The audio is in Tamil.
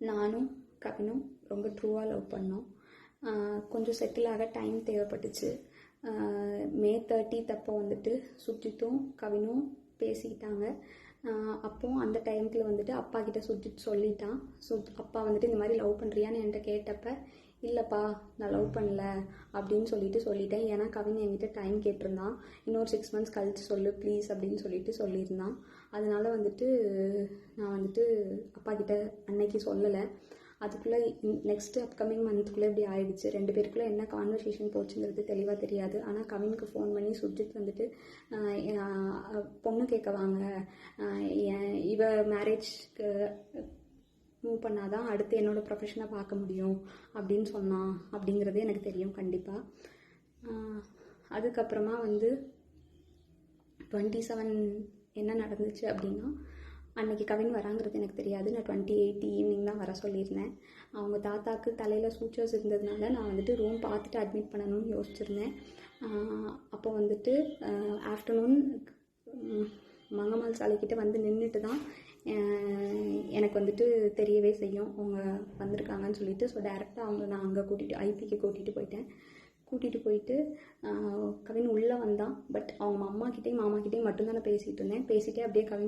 நானும் கவினும் ரொம்ப ட்ரூவாக லவ் பண்ணோம். கொஞ்சம் செட்டில் ஆக டைம் தேவைப்பட்டுச்சு. மே 30 அப்போ வந்துட்டு சுஜித்தும் கவினும் பேசிக்கிட்டாங்க. அப்போது அந்த டைமில் வந்துட்டு அப்பா கிட்ட சுஜித் சொல்லிட்டான். அப்பா வந்துட்டு இந்த மாதிரி லவ் பண்ணுறியான்னு என்கிட்ட கேட்டப்ப, இல்லைப்பா நான் லவ் பண்ணல அப்படின்னு சொல்லிட்டேன். ஏன்னா கவின் என்கிட்ட டைம் கேட்டிருந்தான். இன்னொரு 6 months கழிச்சு சொல்லு ப்ளீஸ் அப்படின்னு சொல்லியிருந்தான். அதனால வந்துட்டு நான் வந்துட்டு அப்பா கிட்ட அன்னைக்கு சொல்லலை. அதுக்குள்ளே நெக்ஸ்ட்டு அப்கமிங் மந்த்துக்குள்ளே இப்படி ஆயிடுச்சு. 2 பேருக்குள்ளே என்ன கான்வர்சேஷன் போச்சுங்கிறது தெளிவாக தெரியாது. ஆனால் கவினுக்கு ஃபோன் பண்ணி சுஜித் வந்துட்டு பொண்ணு கேட்க வாங்க, இவ மேரேஜ்க்கு மூவ் பண்ணாதான் அடுத்து என்னோடய ப்ரொஃபஷனை பார்க்க முடியும் அப்படின்னு சொன்னான் அப்படிங்கிறது எனக்கு தெரியும் கண்டிப்பாக. அதுக்கப்புறமா வந்து 27 என்ன நடந்துச்சு அப்படின்னா, அன்றைக்கி கவின் வராங்கிறது எனக்கு தெரியாது. நான் 28 ஈவினிங் தான் வர சொல்லியிருந்தேன். அவங்க தாத்தாவுக்கு தலையில் சூச்சர்ஸ் இருந்ததுனால நான் வந்துட்டு ரூம் பார்த்துட்டு அட்மிட் பண்ணணும்னு யோசிச்சுருந்தேன். அப்போ வந்துட்டு ஆஃப்டர்நூன் மங்கம்மாள் சாலைக்கிட்ட வந்து நின்றுட்டு தான் எனக்கு வந்துட்டு தெரியவே செய்யும் அவங்க வந்திருக்காங்கன்னு சொல்லிட்டு. ஸோ டேரெக்டாக நான் அங்கே ஐபிக்கு கூட்டிகிட்டு போயிட்டு கவின் உள்ளே வந்தான். பட் அவங்க அம்மாக்கிட்டேயும் மாமாக்கிட்டேயும் மட்டும்தான் நான் பேசிகிட்டு இருந்தேன். பேசிகிட்டே அப்படியே கவின்